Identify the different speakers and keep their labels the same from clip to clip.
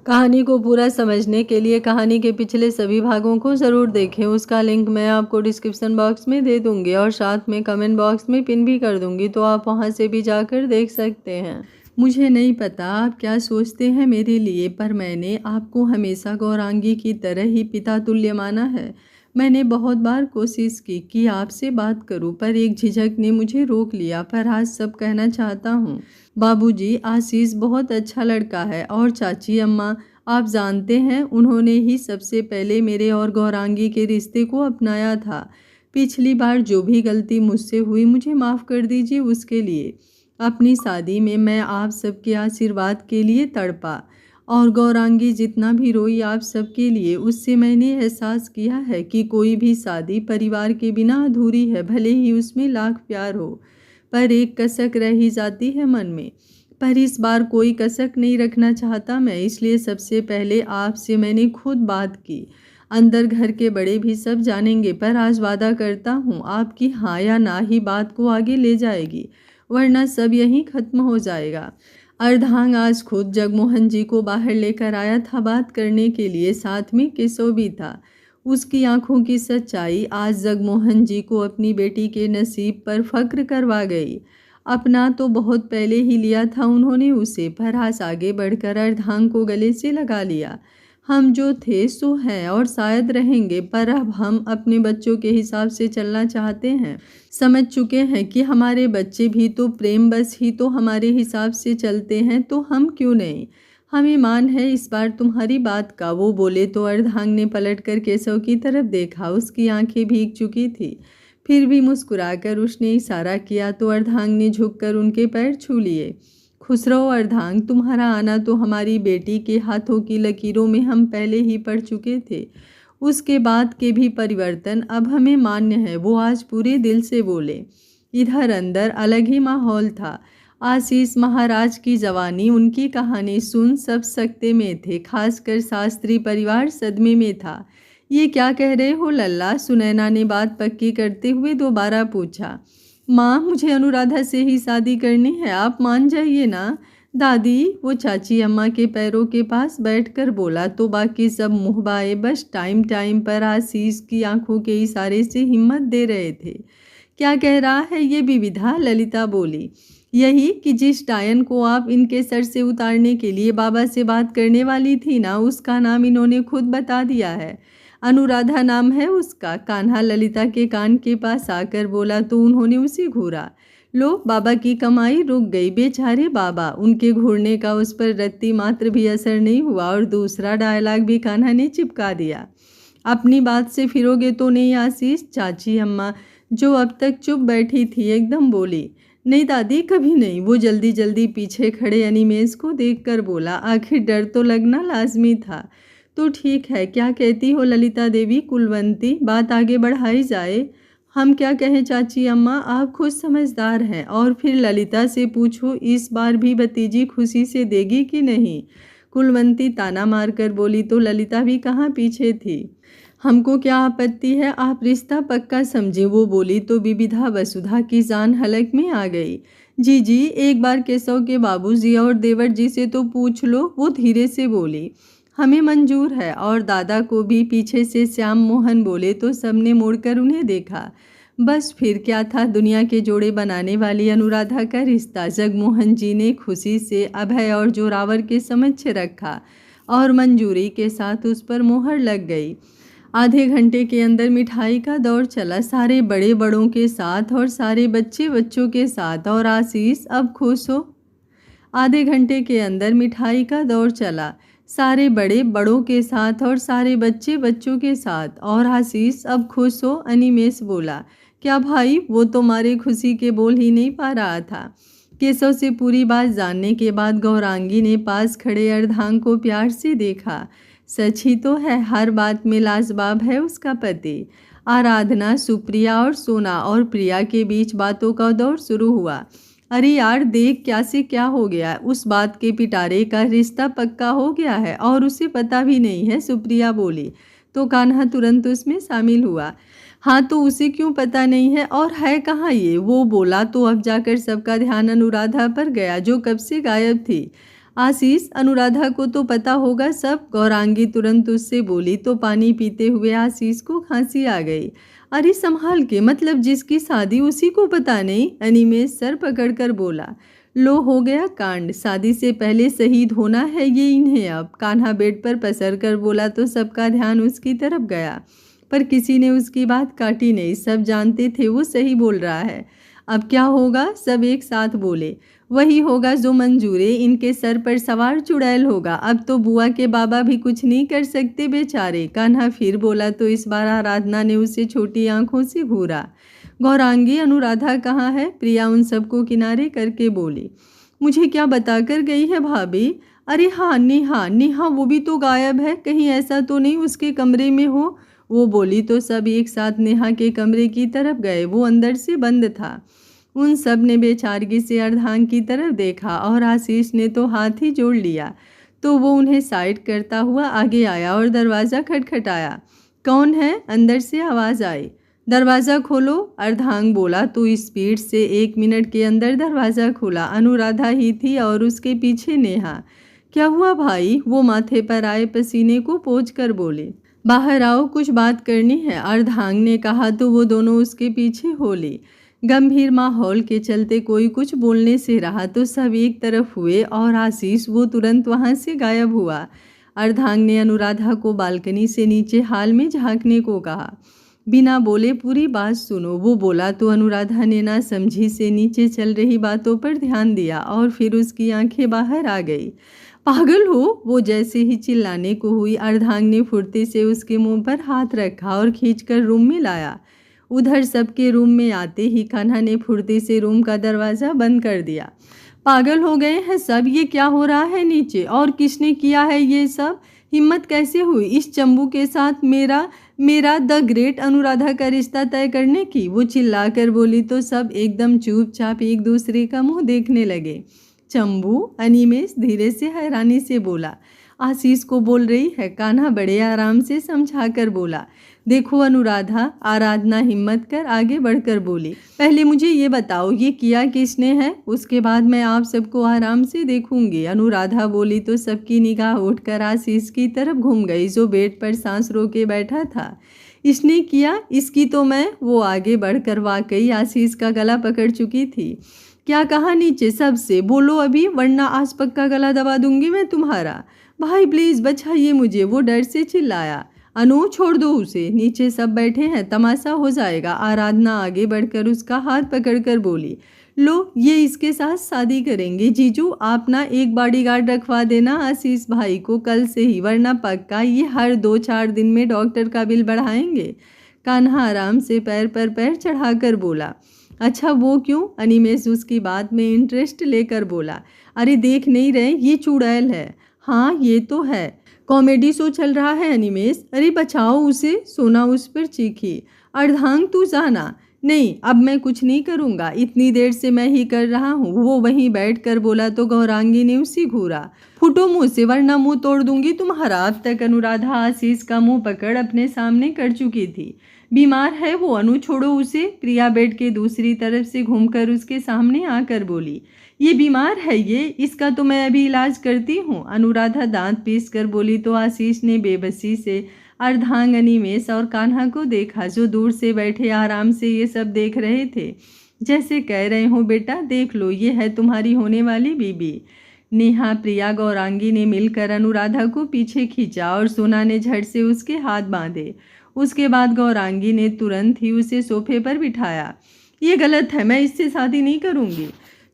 Speaker 1: कहानी को पूरा समझने के लिए कहानी के पिछले सभी भागों को ज़रूर देखें। उसका लिंक मैं आपको डिस्क्रिप्शन बॉक्स में दे दूंगी और साथ में कमेंट बॉक्स में पिन भी कर दूंगी, तो आप वहां से भी जाकर देख सकते हैं। मुझे नहीं पता आप क्या सोचते हैं मेरे लिए, पर मैंने आपको हमेशा गौरांगी की तरह ही पिता तुल्य माना है। मैंने बहुत बार कोशिश की कि आपसे बात करूं, पर एक झिझक ने मुझे रोक लिया। पर आज सब कहना चाहता हूं। बाबूजी, आशीष बहुत अच्छा लड़का है और चाची अम्मा, आप जानते हैं, उन्होंने ही सबसे पहले मेरे और गौरांगी के रिश्ते को अपनाया था। पिछली बार जो भी गलती मुझसे हुई मुझे माफ़ कर दीजिए उसके लिए। अपनी शादी में मैं आप सबके आशीर्वाद के लिए तड़पा और गौरांगी जितना भी रोई आप सबके लिए। उससे मैंने एहसास किया है कि कोई भी शादी परिवार के बिना अधूरी है, भले ही उसमें लाख प्यार हो, पर एक कसक रह ही जाती है मन में। पर इस बार कोई कसक नहीं रखना चाहता मैं, इसलिए सबसे पहले आपसे मैंने खुद बात की। अंदर घर के बड़े भी सब जानेंगे, पर आज वादा करता हूँ आपकी हाँ या ना ही बात को आगे ले जाएगी, वरना सब यहीं खत्म हो जाएगा। अर्धांग आज खुद जगमोहन जी को बाहर लेकर आया था बात करने के लिए, साथ में केशव भी था। उसकी आंखों की सच्चाई आज जगमोहन जी को अपनी बेटी के नसीब पर फक्र करवा गई। अपना तो बहुत पहले ही लिया था उन्होंने उसे, पर आज आगे बढ़कर अर्धांग को गले से लगा लिया। हम जो थे सो हैं और शायद रहेंगे, पर अब हम अपने बच्चों के हिसाब से चलना चाहते हैं। समझ चुके हैं कि हमारे बच्चे भी तो प्रेम बस ही तो हमारे हिसाब से चलते हैं, तो हम क्यों नहीं। हमें ईमान है इस बार तुम्हारी बात का। वो बोले तो अर्धांग ने पलटकर केशव की तरफ देखा। उसकी आंखें भीग चुकी थी, फिर भी मुस्कुराकर उसने इशारा किया तो अर्धांग ने झुककर उनके पैर छू लिए। खुश रहो अर्धांग, तुम्हारा आना तो हमारी बेटी के हाथों की लकीरों में हम पहले ही पढ़ चुके थे। उसके बाद के भी परिवर्तन अब हमें मान्य है, वो आज पूरे दिल से बोले। इधर अंदर अलग ही माहौल था। आशीष महाराज की जवानी, उनकी कहानी सुन सब सकते में थे, खासकर शास्त्री परिवार सदमे में था। ये क्या कह रहे हो लल्ला? सुनैना ने बात पक्की करते हुए दोबारा पूछा। माँ, मुझे अनुराधा से ही शादी करनी है, आप मान जाइए ना। दादी, वो चाची अम्मा के पैरों के पास बैठकर बोला, तो बाकी सब मुँह बाए बस टाइम टाइम पर आशीष की आंखों के इशारे से हिम्मत दे रहे थे। क्या कह रहा है ये विविधा? ललिता बोली। यही कि जिस डायन को आप इनके सर से उतारने के लिए बाबा से बात करने वाली थी ना, उसका नाम इन्होंने खुद बता दिया है। अनुराधा नाम है उसका। कान्हा ललिता के कान के पास आकर बोला तो उन्होंने उसे घूरा। लो, बाबा की कमाई रुक गई। बेचारे बाबा, उनके घूरने का उस पर रत्ती मात्र भी असर नहीं हुआ और दूसरा डायलॉग भी कान्हा ने चिपका दिया। अपनी बात से फिरोगे तो नहीं आशीष? चाची अम्मा, जो अब तक चुप बैठी थी, एकदम बोली। नहीं दादी, कभी नहीं। वो जल्दी जल्दी पीछे खड़े अनिमेष को देखकर बोला। आखिर डर तो लगना लाजमी था। तो ठीक है, क्या कहती हो ललिता देवी? कुलवंती, बात आगे बढ़ाई जाए। हम क्या कहें चाची अम्मा, आप खुद समझदार हैं। और फिर ललिता से पूछो, इस बार भी भतीजी खुशी से देगी कि नहीं? कुलवंती ताना मारकर बोली तो ललिता भी कहाँ पीछे थी। हमको क्या आपत्ति है, आप रिश्ता पक्का समझे, वो बोली तो विविधा वसुधा की जान हलक में आ गई। जी जी, एक बार केशव के बाबूजी और देवर जी से तो पूछ लो, वो धीरे से बोली। हमें मंजूर है। और दादा को भी, पीछे से श्याम मोहन बोले तो सबने मुड़कर उन्हें देखा। बस फिर क्या था, दुनिया के जोड़े बनाने वाली अनुराधा का रिश्ता जगमोहन जी ने खुशी से अभय और जोरावर के समक्ष रखा और मंजूरी के साथ उस पर मोहर लग गई। आधे घंटे के अंदर मिठाई का दौर चला, सारे बड़े बड़ों के साथ और सारे बच्चे बच्चों के साथ। और आशीष, अब खुश हो? आधे घंटे के अंदर मिठाई का दौर चला, सारे बड़े बड़ों के साथ और सारे बच्चे बच्चों के साथ। और आशीष, अब खुश हो? अनिमेष बोला। क्या भाई? वो तो मारे खुशी के बोल ही नहीं पा रहा था। केशव से पूरी बात जानने के बाद गौरांगी ने पास खड़े अर्धांग को प्यार से देखा। सच ही तो है, हर बात में लाजवाब है उसका पति। आराधना, सुप्रिया और सोना और प्रिया के बीच बातों का दौर शुरू हुआ। अरे यार देख, क्या से क्या हो गया, उस बात के पिटारे का रिश्ता पक्का हो गया है और उसे पता भी नहीं है, सुप्रिया बोली तो कान्हा तुरंत उसमें शामिल हुआ। हाँ तो उसे क्यों पता नहीं है, और है कहाँ ये? वो बोला तो अब जाकर सबका ध्यान अनुराधा पर गया, जो कब से गायब थी। आशीष, अनुराधा को तो पता होगा सब। गौरांगी तुरंत उससे बोली तो पानी पीते हुए आशीष को खांसी आ गई। अरे संभाल के, मतलब जिसकी शादी उसी को पता नहीं। अनिमेष सर पकड़कर बोला। लो हो गया कांड, शादी से पहले शहीद होना है ये इन्हें अब। कान्हा बेड पर पसर कर बोला तो सबका ध्यान उसकी तरफ गया, पर किसी ने उसकी बात काटी नहीं। सब जानते थे वो सही बोल रहा है। अब क्या होगा? सब एक साथ बोले। वही होगा जो मंजूरे, इनके सर पर सवार चुड़ैल होगा। अब तो बुआ के बाबा भी कुछ नहीं कर सकते बेचारे। कान्हा फिर बोला तो इस बार आराधना ने उसे छोटी आंखों से घूरा। गौरांगी, अनुराधा कहाँ है? प्रिया उन सबको किनारे करके बोली। मुझे क्या बताकर गई है भाभी? अरे हाँ, नेहा, नेहा वो भी तो गायब है। कहीं ऐसा तो नहीं उसके कमरे में हो? वो बोली तो सब एक साथ नेहा के कमरे की तरफ गए। वो अंदर से बंद था। उन सब ने बेचारगी से अर्धांग की तरफ देखा और आशीष ने तो हाथ ही जोड़ लिया। तो वो उन्हें साइड करता हुआ आगे आया और दरवाज़ा खटखटाया। कौन है? अंदर से आवाज़ आई। दरवाज़ा खोलो, अर्धांग बोला तो स्पीड से 1 मिनट के अंदर दरवाज़ा खुला। अनुराधा ही थी और उसके पीछे नेहा। क्या हुआ भाई? वो माथे पर आए पसीने को पोंछ कर बोले। बाहर आओ, कुछ बात करनी है, अर्धांग ने कहा तो वो दोनों उसके पीछे हो ली। गंभीर माहौल के चलते कोई कुछ बोलने से रहा तो सब एक तरफ हुए और आशीष वो तुरंत वहाँ से गायब हुआ। अर्धांग ने अनुराधा को बालकनी से नीचे हाल में झांकने को कहा। बिना बोले पूरी बात सुनो, वो बोला तो अनुराधा ने ना समझी से नीचे चल रही बातों पर ध्यान दिया और फिर उसकी आंखें बाहर आ गई। पागल हो? वो जैसे ही चिल्लाने को हुई, अर्धांग ने फुर्ती से उसके मुंह पर हाथ रखा और खींचकर रूम में लाया। उधर सबके रूम में आते ही कान्हा ने फुर्ती से रूम का दरवाज़ा बंद कर दिया। पागल हो गए हैं सब? ये क्या हो रहा है नीचे? और किसने किया है ये सब? हिम्मत कैसे हुई इस चंबू के साथ मेरा द ग्रेट अनुराधा का रिश्ता तय करने की? वो चिल्लाकर बोली तो सब एकदम चुपचाप एक दूसरे का मुंह देखने लगे। चंबू? अनिमेष धीरे से हैरानी से बोला। आशीष को बोल रही है, कान्हा बड़े आराम से समझाकर बोला। देखो अनुराधा, आराधना हिम्मत कर आगे बढ़कर बोली। पहले मुझे ये बताओ ये किया किसने है? उसके बाद मैं आप सबको आराम से देखूंगी। अनुराधा बोली तो सबकी निगाह उठकर आशीष की तरफ घूम गई जो बेड पर सांस रोके बैठा था। इसने किया? इसकी तो मैं। वो आगे बढ़कर वाकई आशीष का गला पकड़ चुकी थी। क्या कहा नीचे? सबसे बोलो अभी, वरना आज पक्का गला दबा दूंगी मैं तुम्हारा। भाई प्लीज बचाइए मुझे, वो डर से चिल्लाया। अनु छोड़ दो उसे, नीचे सब बैठे हैं, तमाशा हो जाएगा। आराधना आगे बढ़कर उसका हाथ पकड़कर बोली। लो, ये इसके साथ शादी करेंगे। जीजू आप ना एक बॉडीगार्ड रखवा देना आशीष भाई को कल से ही, वरना पक्का ये हर 2-4 दिन में डॉक्टर का बिल बढ़ाएंगे। कान्हा आराम से पैर पर पैर चढ़ाकर बोला। अच्छा वो क्यों? अनिमेष उसकी बात में इंटरेस्ट लेकर बोला। अरे देख नहीं रहे, ये चुड़ैल है। हाँ ये तो है, कॉमेडी शो चल रहा है अनिमेष। अरे बचाओ उसे, सोना उस पर चीखी। अर्धांग तू जाना। नहीं, अब मैं कुछ नहीं करूँगा, इतनी देर से मैं ही कर रहा हूँ। वो वहीं बैठ कर बोला तो गौरांगी ने उसी घूरा। फुटो मुँह से वरना मुँह तोड़ दूंगी तुम्हारा। अब तक अनुराधा आशीष का मुँह पकड़ अपने सामने कर चुकी थी। बीमार है वो, अनु छोड़ो उसे। प्रिया बेड के दूसरी तरफ से घूमकर उसके सामने आकर बोली। ये बीमार है ये, इसका तो मैं अभी इलाज करती हूँ। अनुराधा दांत पीस कर बोली तो आशीष ने बेबसी से अर्धांग, अनिमेष और कान्हा को देखा जो दूर से बैठे आराम से ये सब देख रहे थे। जैसे कह रहे हो बेटा देख लो, ये है तुम्हारी होने वाली बीबी। नेहा, प्रिया, गौरांगी ने मिलकर अनुराधा को पीछे खींचा और सोना ने झट से उसके हाथ बांधे। उसके बाद गौरांगी ने तुरंत ही उसे सोफे पर बिठाया। ये गलत है, मैं इससे शादी नहीं करूँगी।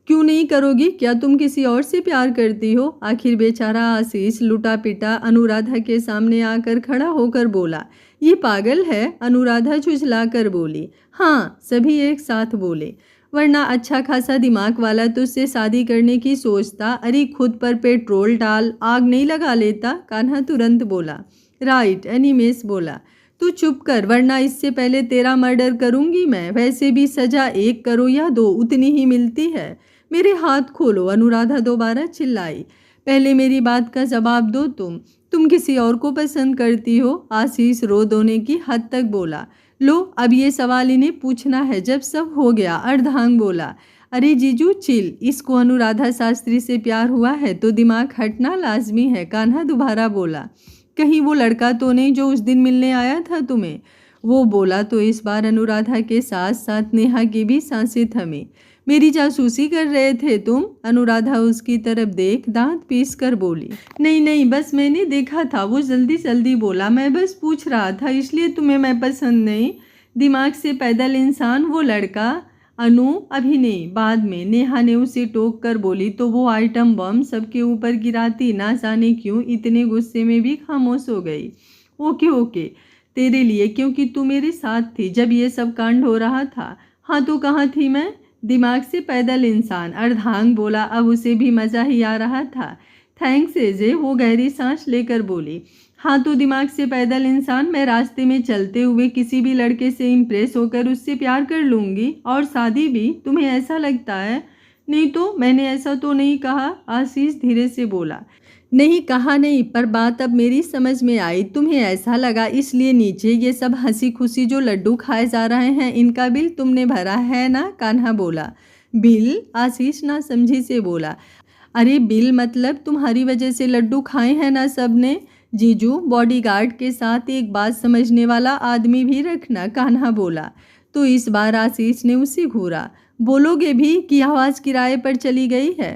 Speaker 1: क्यों नहीं करोगी? क्या तुम किसी और से प्यार करती हो? आखिर बेचारा आशीष लुटा पिटा अनुराधा के सामने आकर खड़ा होकर बोला। ये पागल है? अनुराधा झुझला कर बोली। हाँ, सभी एक साथ बोले। वरना अच्छा खासा दिमाग वाला तो उससे शादी करने की सोचता। अरे खुद पर पेट्रोल डाल, आग नहीं लगा लेता? कान्हा तुरंत बोला। राइट, अनिमेष बोला। तू चुप कर, वरना इससे पहले तेरा मर्डर करूंगी मैं। वैसे भी सजा 1 करो या 2 उतनी ही मिलती है। मेरे हाथ खोलो, अनुराधा दोबारा चिल्लाई। पहले मेरी बात का जवाब दो। तुम किसी और को पसंद करती हो? आशीष रो दोने की हद तक बोला। लो, अब ये सवाल इन्हें पूछना है जब सब हो गया। अर्धांग बोला। अरे जीजू चिल, इसको अनुराधा शास्त्री से प्यार हुआ है तो दिमाग हटना लाजमी है, कान्हा दोबारा बोला। कहीं वो लड़का तो नहीं जो उस दिन मिलने आया था तुम्हें? वो बोला तो इस बार अनुराधा के साथ साथ नेहा की भी सांसें थमी। मेरी जासूसी कर रहे थे तुम? अनुराधा उसकी तरफ देख दांत पीस कर बोली। नहीं नहीं, बस मैंने देखा था, वो जल्दी जल्दी बोला। मैं बस पूछ रहा था, इसलिए तुम्हें मैं पसंद नहीं? दिमाग से पैदल इंसान वो लड़का। अनु अभी नहीं, बाद में, नेहा ने उसे टोक कर बोली तो वो आइटम बम सबके ऊपर गिराती, ना जाने क्यों इतने गुस्से में भी खामोश हो गई। ओके ओके, तेरे लिए, क्योंकि तू मेरे साथ थी जब ये सब कांड हो रहा था। हाँ तो कहाँ थी मैं? दिमाग से पैदल इंसान, अर्धांग बोला। अब उसे भी मज़ा ही आ रहा था। थैंक्स एजे, वो गहरी सांस लेकर बोली। हाँ तो दिमाग से पैदल इंसान, मैं रास्ते में चलते हुए किसी भी लड़के से इम्प्रेस होकर उससे प्यार कर लूँगी, और शादी भी। तुम्हें ऐसा लगता है? नहीं तो मैंने ऐसा तो नहीं कहा, आशीष धीरे से बोला। नहीं कहा नहीं, पर बात अब मेरी समझ में आई। तुम्हें ऐसा लगा इसलिए नीचे ये सब हंसी खुशी जो लड्डू खाए जा रहे हैं इनका बिल तुमने भरा है ना? कान्हा बोला। बिल? आशीष ना समझी से बोला। अरे बिल मतलब तुम्हारी वजह से लड्डू खाए हैं ना सबने। जीजू, बॉडीगार्ड के साथ एक बात समझने वाला आदमी भी रखना, कान्हा बोला। तो इस बार आशीष ने उसे घूरा। बोलोगे भी कि आवाज़ किराए पर चली गई है?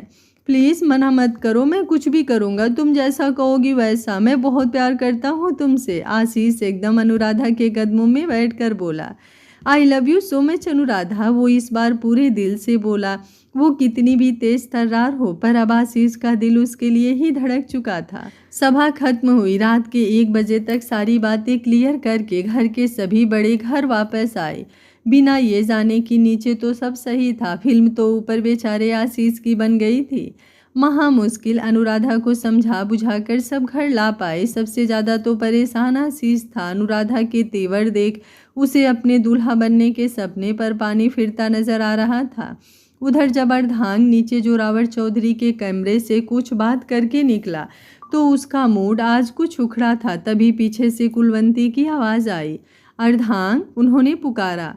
Speaker 1: प्लीज़ मना मत करो, मैं कुछ भी करूँगा, तुम जैसा कहोगी वैसा। मैं बहुत प्यार करता हूँ तुमसे, आशीष एकदम अनुराधा के कदमों में बैठकर बोला। I love you so much Anuradha, वो इस बार पूरे दिल से बोला। वो कितनी भी तेज तर्रार हो, पर अब आशीष का दिल उसके लिए ही धड़क चुका था। सभा खत्म हुई। रात के 1 बजे तक सारी बातें क्लियर करके घर के सभी बड़े घर वापस आए, बिना ये जाने कि नीचे तो सब सही था, फिल्म तो ऊपर बेचारे आशीष की बन गई थी। महा मुश्किल अनुराधा को समझा बुझाकर सब घर ला पाए। सबसे ज़्यादा तो परेशान आशीष था। अनुराधा के तेवर देख उसे अपने दूल्हा बनने के सपने पर पानी फिरता नजर आ रहा था। उधर जब अर्धांग नीचे जोरावर चौधरी के कमरे से कुछ बात करके निकला तो उसका मूड आज कुछ उखड़ा था। तभी पीछे से कुलवंती की आवाज़ आई। अर्धांग, उन्होंने पुकारा।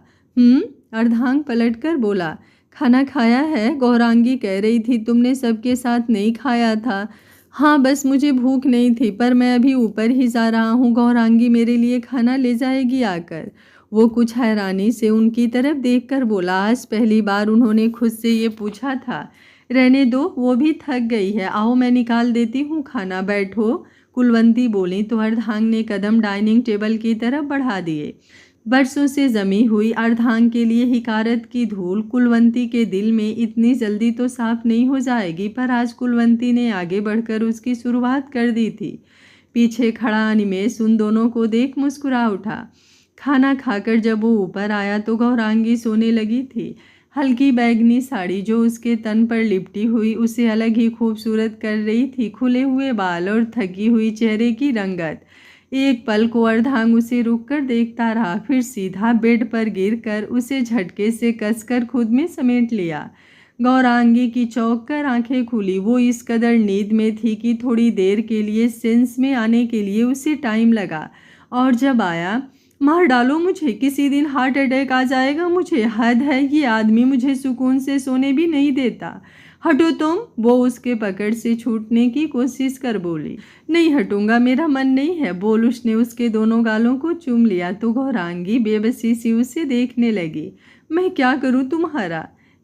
Speaker 1: अर्धांग पलटकर बोला। खाना खाया है? गौरांगी कह रही थी तुमने सबके साथ नहीं खाया था। हाँ बस मुझे भूख नहीं थी, पर मैं अभी ऊपर ही जा रहा हूँ, गौरांगी मेरे लिए खाना ले जाएगी आकर। वो कुछ हैरानी से उनकी तरफ देखकर बोला। आज पहली बार उन्होंने खुद से ये पूछा था। रहने दो, वो भी थक गई है, आओ मैं निकाल देती हूँ खाना, बैठो, कुलवंती बोली तो अर्धांग ने कदम डाइनिंग टेबल की तरफ बढ़ा दिए। बरसों से जमी हुई अर्धांग के लिए हिकारत की धूल कुलवंती के दिल में इतनी जल्दी तो साफ नहीं हो जाएगी, पर आज कुलवंती ने आगे बढ़कर उसकी शुरुआत कर दी थी। पीछे खड़ा अनिमेष उन दोनों को देख मुस्कुरा उठा। खाना खाकर जब वो ऊपर आया तो गौरांगी सोने लगी थी। हल्की बैगनी साड़ी जो उसके तन पर लिपटी हुई उसे अलग ही खूबसूरत कर रही थी। खुले हुए बाल और थकी हुई चेहरे की रंगत। एक पल को अर्धांग उसे रुककर देखता रहा, फिर सीधा बेड पर गिरकर उसे झटके से कसकर खुद में समेट लिया। गौरांगी की चौंक कर आंखें खुली। वो इस कदर नींद में थी कि थोड़ी देर के लिए सेंस में आने के लिए उसे टाइम लगा, और जब आया, मार डालो मुझे, किसी दिन हार्ट अटैक आ जाएगा मुझे। हद है, ये आदमी मुझे सुकून से सोने भी नहीं देता। हटो तुम, वो उसके पकड़ से छूटने की कोशिश कर बोली। नहीं हटूंगा, मेरा मन नहीं है, बोल उसने उसके दोनों गालों को चूम लिया तो गौरांगी बेबसी सी उसे देखने लगी। मैं क्या करूं तुम्हारा?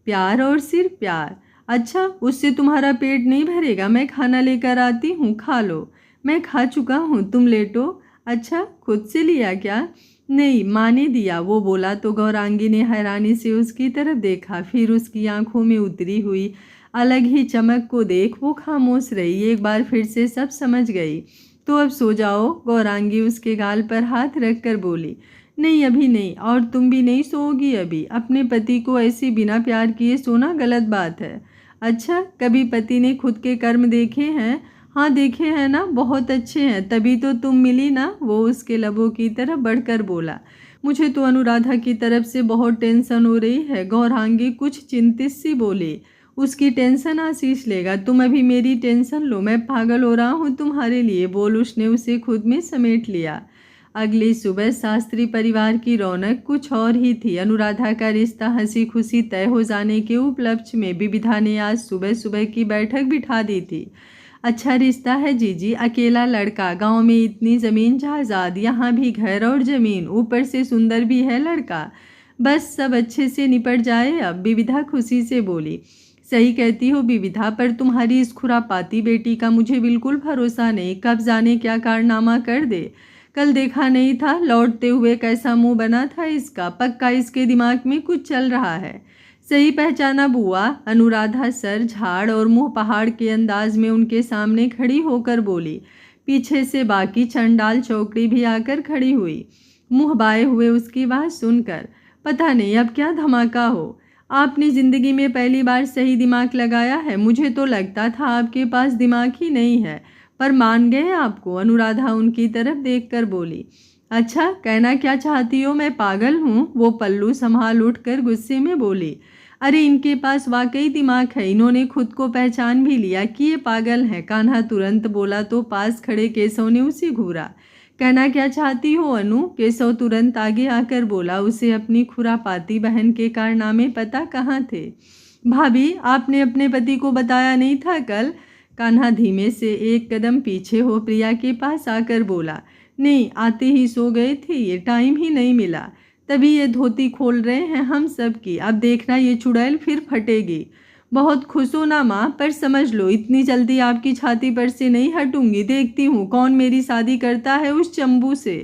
Speaker 1: प्यार और सिर्फ प्यार। अच्छा, उससे तुम्हारा पेट नहीं भरेगा, मैं खाना लेकर आती हूँ, खा लो। मैं खा चुका हूँ, तुम लेटो। अच्छा, खुद से लिया क्या? नहीं, माँ ने दिया, वो बोला तो गौरांगी ने हैरानी से उसकी तरफ देखा। फिर उसकी आंखों में उतरी हुई अलग ही चमक को देख वो खामोश रही। एक बार फिर से सब समझ गई। तो अब सो जाओ, गौरांगी उसके गाल पर हाथ रखकर बोली। नहीं अभी नहीं, और तुम भी नहीं सोओगी अभी? अपने पति को ऐसे बिना प्यार किए सोना गलत बात है। अच्छा, कभी पति ने खुद के कर्म देखे हैं? हाँ देखे हैं ना, बहुत अच्छे हैं, तभी तो तुम मिली ना, वो उसके लबों की तरफ बढ़कर बोला। मुझे तो अनुराधा की तरफ से बहुत टेंशन हो रही है, गौरांगी कुछ चिंतित सी बोली। उसकी टेंशन आशीष लेगा, तुम अभी मेरी टेंशन लो, मैं पागल हो रहा हूँ तुम्हारे लिए, बोल उसने उसे खुद में समेट लिया। अगली सुबह शास्त्री परिवार की रौनक कुछ और ही थी। अनुराधा का रिश्ता हंसी खुशी तय हो जाने के उपलक्ष्य में विविधा ने आज सुबह सुबह की बैठक बिठा दी थी। अच्छा रिश्ता है जीजी, अकेला लड़का, गांव में इतनी ज़मीन जायदाद, यहाँ भी घर और ज़मीन, ऊपर से सुंदर भी है लड़का। बस सब अच्छे से निपट जाए अब, विविधा खुशी से बोली। सही कहती हो विविधा, पर तुम्हारी इस खुरापाती बेटी का मुझे बिल्कुल भरोसा नहीं, कब जाने क्या कारनामा कर दे। कल देखा नहीं था लौटते हुए कैसा मुंह बना था इसका, पक्का इसके दिमाग में कुछ चल रहा है। सही पहचाना बुआ, अनुराधा सर झाड़ और मुंह पहाड़ के अंदाज में उनके सामने खड़ी होकर बोली। पीछे से बाकी चंडाल चौकड़ी भी आकर खड़ी हुई, मुंह बाए हुए उसकी बात सुनकर। पता नहीं अब क्या धमाका हो, आपने ज़िंदगी में पहली बार सही दिमाग लगाया है। मुझे तो लगता था आपके पास दिमाग ही नहीं है, पर मान गए आपको। अनुराधा उनकी तरफ देखकर बोली। अच्छा, कहना क्या चाहती हो, मैं पागल हूँ? वो पल्लू संभाल उठकर गुस्से में बोली। अरे इनके पास वाकई दिमाग है, इन्होंने खुद को पहचान भी लिया कि ये पागल हैं। कान्हा तुरंत बोला तो पास खड़े केशव ने उसे घूरा। कहना क्या चाहती हो अनु? केशव तुरंत आगे आकर बोला। उसे अपनी खुरापाती बहन के कारनामे पता कहाँ थे। भाभी, आपने अपने पति को बताया नहीं था कल? कान्हा धीमे से एक कदम पीछे हो प्रिया के पास आकर बोला। नहीं, आते ही सो गए थे, ये टाइम ही नहीं मिला, तभी ये धोती खोल रहे हैं हम सब की। अब देखना ये चुड़ैल फिर फटेगी। बहुत खुश हो ना माँ, पर समझ लो इतनी जल्दी आपकी छाती पर से नहीं हटूंगी। देखती हूँ कौन मेरी शादी करता है उस चंबू से।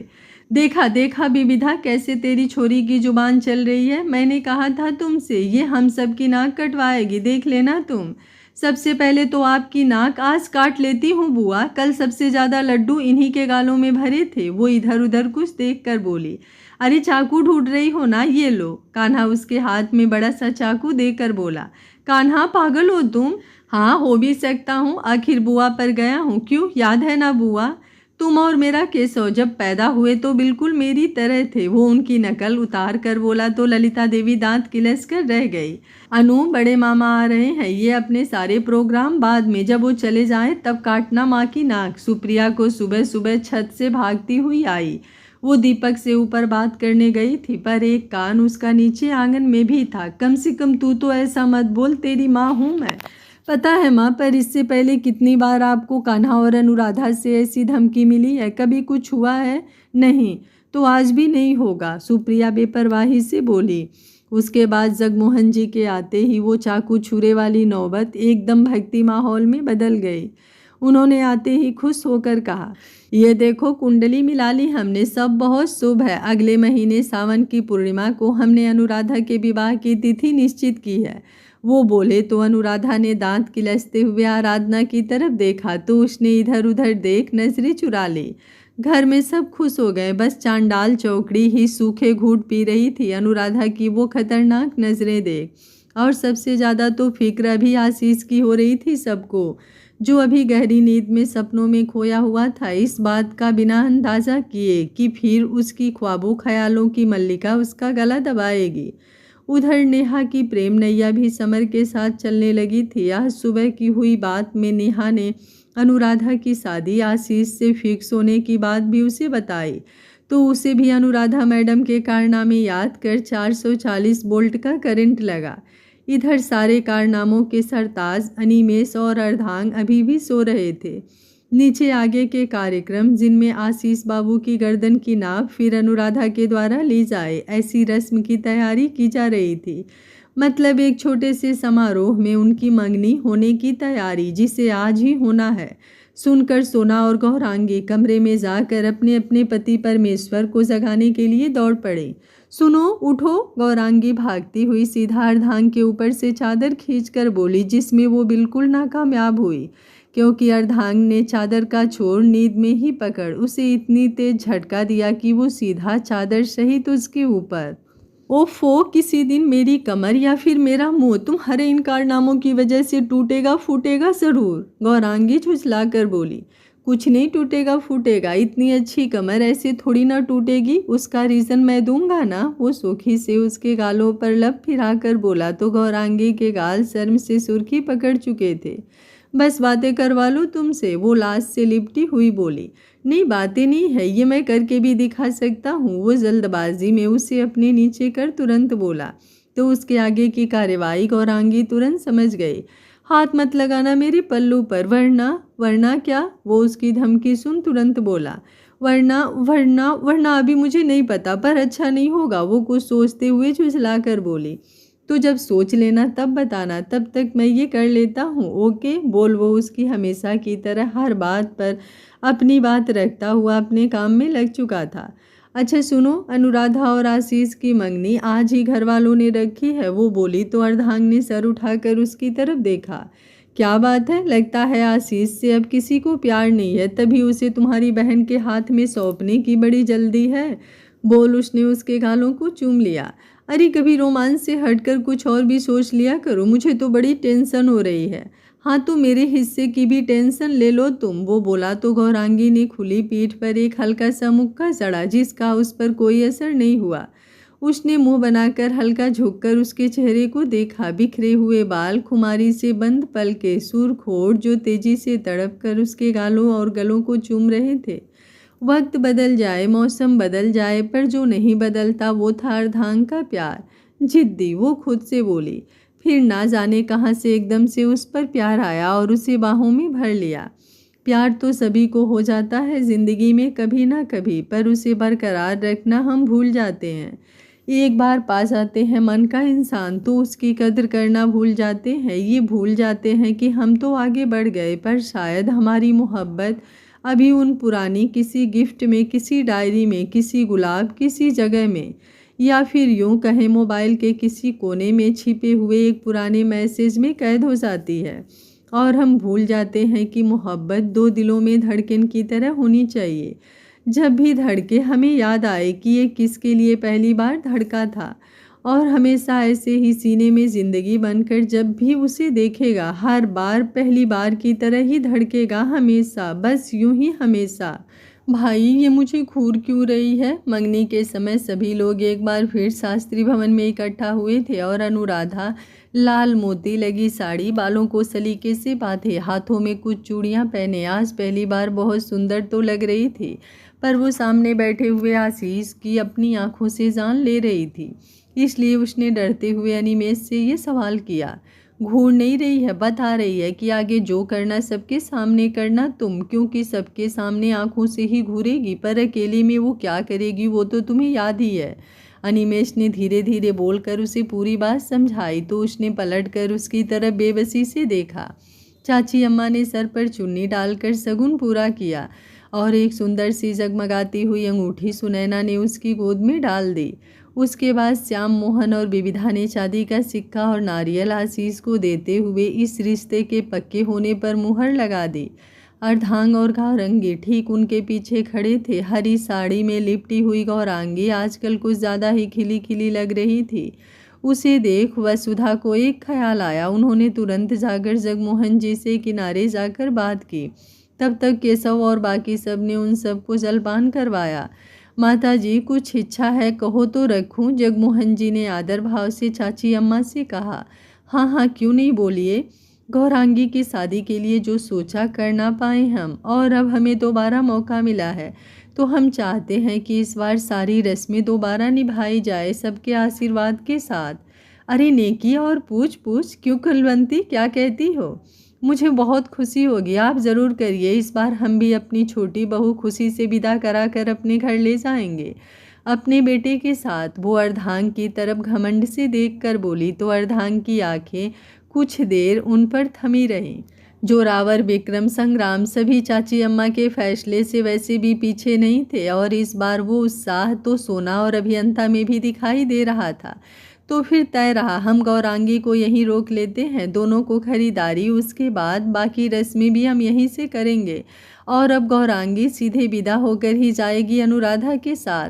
Speaker 1: देखा देखा विविधा, कैसे तेरी छोरी की जुबान चल रही है। मैंने कहा था तुमसे, ये हम सब की नाक कटवाएगी, देख लेना तुम। सबसे पहले तो आपकी नाक आज काट लेती हूँ बुआ। कल सबसे ज़्यादा लड्डू इन्हीं के गालों में भरे थे। वो इधर उधर कुछ देख कर बोली। अरे चाकू ढूंढ रही हो ना, ये लो। कान्हा उसके हाथ में बड़ा सा चाकू देकर बोला। कान्हा, पागल हो तुम? हाँ, हो भी सकता हूँ, आखिर बुआ पर गया हूँ। क्यों, याद है ना बुआ, तुम और मेरा केशव जब पैदा हुए तो बिल्कुल मेरी तरह थे। वो उनकी नकल उतार कर बोला तो ललिता देवी दांत किलस कर रह गई। अनु, बड़े मामा आ रहे हैं, ये अपने सारे प्रोग्राम बाद में, जब वो चले जाएं तब काटना माँ की नाक। सुप्रिया को सुबह सुबह छत से भागती हुई आई। वो दीपक से ऊपर बात करने गई थी, पर एक कान उसका नीचे आंगन में भी था। कम से कम तू तो ऐसा मत बोल, तेरी माँ हूँ मैं। पता है माँ, पर इससे पहले कितनी बार आपको कान्हा और अनुराधा से ऐसी धमकी मिली है? कभी कुछ हुआ है? नहीं, तो आज भी नहीं होगा, सुप्रिया बेपरवाही से बोली। उसके बाद जगमोहन जी के आते ही वो चाकू छुरे वाली नौबत एकदम भक्ति माहौल में बदल गई। उन्होंने आते ही खुश होकर कहा, ये देखो कुंडली मिला ली हमने, सब बहुत शुभ है। अगले महीने सावन की पूर्णिमा को हमने अनुराधा के विवाह की तिथि निश्चित की है। वो बोले तो अनुराधा ने दांत किलसते हुए आराधना की तरफ देखा तो उसने इधर उधर देख नजरें चुरा ली। घर में सब खुश हो गए, बस चांडाल चौकड़ी ही सूखे घूंट पी रही थी अनुराधा की वो खतरनाक नजरें देख। और सबसे ज़्यादा तो फिक्र अभी आशीष की हो रही थी सबको, जो अभी गहरी नींद में सपनों में खोया हुआ था, इस बात का बिना अंदाज़ा किए कि फिर उसकी ख्वाबों ख्यालों की मल्लिका उसका गला दबाएगी। उधर नेहा की प्रेम नैया भी समर के साथ चलने लगी थी। आज सुबह की हुई बात में नेहा ने अनुराधा की शादी आशीष से फिक्स होने की बात भी उसे बताई, तो उसे भी अनुराधा मैडम के कारनामे याद कर 440 वोल्ट का करंट लगा। इधर सारे कारनामों के सरताज अनिमेश और अर्धांग अभी भी सो रहे थे। नीचे आगे के कार्यक्रम, जिनमें आशीष बाबू की गर्दन की नाप फिर अनुराधा के द्वारा ली जाए, ऐसी रस्म की तैयारी की जा रही थी। मतलब एक छोटे से समारोह में उनकी मंगनी होने की तैयारी, जिसे आज ही होना है। सुनकर सोना और गौरांगी कमरे में जाकर अपने अपने पति परमेश्वर को जगाने के लिए दौड़ पड़े। सुनो, उठो। गौरांगी भागती हुई सीधा अर्धांग के ऊपर से चादर खींचकर बोली, जिसमें वो बिल्कुल नाकामयाब हुई, क्योंकि अर्धांग ने चादर का छोर नींद में ही पकड़ उसे इतनी तेज झटका दिया कि वो सीधा चादर सहित उसके ऊपर। ओफो, किसी दिन मेरी कमर या फिर मेरा मुंह तुम्हारे इन कारनामों की वजह से टूटेगा फूटेगा ज़रूर। गौरांगी झुझला कर बोली। कुछ नहीं टूटेगा फूटेगा, इतनी अच्छी कमर ऐसे थोड़ी ना टूटेगी, उसका रीज़न मैं दूंगा ना। वो सूखी से उसके गालों पर लब फिरा कर बोला तो गौरांगी के गाल शर्म से सुर्खी पकड़ चुके थे। बस बातें करवा लो तुमसे, वो लाश से लिपटी हुई बोली। नहीं, बातें नहीं है, ये मैं करके भी दिखा सकता हूँ। वो जल्दबाजी में उसे अपने नीचे कर तुरंत बोला। तो उसके आगे की कार्यवाही गौरांगी तुरंत समझ गई। हाथ मत लगाना मेरे पल्लू पर, वरना। वरना क्या? वो उसकी धमकी सुन तुरंत बोला। वरना वरना वरना अभी मुझे नहीं पता, पर अच्छा नहीं होगा, वो कुछ सोचते हुए झुझला कर बोली। तो जब सोच लेना तब बताना, तब तक मैं ये कर लेता हूँ, ओके? बोल वो उसकी हमेशा की तरह हर बात पर अपनी बात रखता हुआ अपने काम में लग चुका था। अच्छा सुनो, अनुराधा और आशीष की मंगनी आज ही घर वालों ने रखी है, वो बोली। तो अर्धांग ने सर उठाकर उसकी तरफ देखा। क्या बात है? लगता है आशीष से अब किसी को प्यार नहीं है, तभी उसे तुम्हारी बहन के हाथ में सौंपने की बड़ी जल्दी है। बोल उसने उसके गालों को चूम लिया। अरे कभी रोमांस से हटकर कुछ और भी सोच लिया करो, मुझे तो बड़ी टेंशन हो रही है। हाँ तो मेरे हिस्से की भी टेंशन ले लो तुम, वो बोला। तो गौरांगी ने खुली पीठ पर एक हल्का सा मुक्का चढ़ा, जिसका उस पर कोई असर नहीं हुआ। उसने मुंह बनाकर हल्का झुककर उसके चेहरे को देखा। बिखरे हुए बाल, खुमारी से बंद पलके, सुर्ख जो तेजी से तड़प कर उसके गालों और गलों को चूम रहे थे। वक्त बदल जाए, मौसम बदल जाए, पर जो नहीं बदलता वो था अर्धांग का प्यार। जिद्दी, वो खुद से बोली। फिर ना जाने कहाँ से एकदम से उस पर प्यार आया और उसे बाहों में भर लिया। प्यार तो सभी को हो जाता है ज़िंदगी में कभी ना कभी, पर उसे बरकरार रखना हम भूल जाते हैं। एक बार पा जाते हैं मन का इंसान तो उसकी कदर करना भूल जाते हैं। ये भूल जाते हैं कि हम तो आगे बढ़ गए, पर शायद हमारी मोहब्बत अभी उन पुरानी किसी गिफ्ट में, किसी डायरी में, किसी गुलाब, किसी जगह में, या फिर यूं कहें मोबाइल के किसी कोने में छिपे हुए एक पुराने मैसेज में कैद हो जाती है। और हम भूल जाते हैं कि मोहब्बत दो दिलों में धड़कन की तरह होनी चाहिए। जब भी धड़के हमें याद आए कि ये किसके लिए पहली बार धड़का था, और हमेशा ऐसे ही सीने में ज़िंदगी बनकर जब भी उसे देखेगा हर बार पहली बार की तरह ही धड़केगा, हमेशा, बस यूं ही हमेशा। भाई ये मुझे घूर क्यों रही है? मंगनी के समय सभी लोग एक बार फिर शास्त्री भवन में इकट्ठा हुए थे और अनुराधा लाल मोती लगी साड़ी, बालों को सलीके से बांधे, हाथों में कुछ चूड़ियां पहने आज पहली बार बहुत सुंदर तो लग रही थी, पर वो सामने बैठे हुए आशीष की अपनी आंखों से जान ले रही थी। इसलिए उसने डरते हुए अनिमेष से ये सवाल किया। घूर नहीं रही है, बता रही है कि आगे जो करना सबके सामने करना तुम, क्योंकि सबके सामने आंखों से ही घूरेगी, पर अकेले में वो क्या करेगी वो तो तुम्हें याद ही है। अनिमेष ने धीरे धीरे बोलकर उसे पूरी बात समझाई। तो उसने पलटकर उसकी तरफ बेबसी से देखा। चाची अम्मा ने सर पर चुन्नी डालकर शगुन पूरा किया और एक सुंदर सी जगमगाती हुई अंगूठी सुनैना ने उसकी गोद में डाल दी। उसके बाद श्याम मोहन और विविधा ने चांदी का सिक्का और नारियल आशीष को देते हुए इस रिश्ते के पक्के होने पर मुहर लगा दी। अर्धांग और गौरांगी ठीक उनके पीछे खड़े थे। हरी साड़ी में लिपटी हुई गौरांगी आजकल कुछ ज़्यादा ही खिली खिली लग रही थी। उसे देख वसुधा को एक ख्याल आया। उन्होंने तुरंत जाकर जगमोहन जी से किनारे जाकर बात की। तब तक केशव और बाकी सब ने उन सबको जलपान करवाया। माता जी कुछ इच्छा है कहो तो रखूं? जगमोहन जी ने आदर भाव से चाची अम्मा से कहा। हाँ हाँ क्यों नहीं, बोलिए। गौरांगी की शादी के लिए जो सोचा कर ना पाए हम, और अब हमें दोबारा मौका मिला है, तो हम चाहते हैं कि इस बार सारी रस्में दोबारा निभाई जाए सबके आशीर्वाद के साथ। अरे नेकी और पूछ पूछ क्यों कुलवंती, क्या कहती हो? मुझे बहुत खुशी होगी, आप ज़रूर करिए। इस बार हम भी अपनी छोटी बहू खुशी से विदा करा कर अपने घर ले जाएंगे अपने बेटे के साथ। वो अर्धांग की तरफ घमंड से देखकर बोली। तो अर्धांग की आंखें कुछ देर उन पर थमी रहीं। जोरावर विक्रम संग्राम सभी चाची अम्मा के फैसले से वैसे भी पीछे नहीं थे, और इस बार वो उत्साह तो सोना और अभियंता में भी दिखाई दे रहा था। तो फिर तय रहा, हम गौरांगी को यहीं रोक लेते हैं, दोनों को खरीदारी, उसके बाद बाकी रस्में भी हम यहीं से करेंगे। और अब गौरांगी सीधे विदा होकर ही जाएगी अनुराधा के साथ।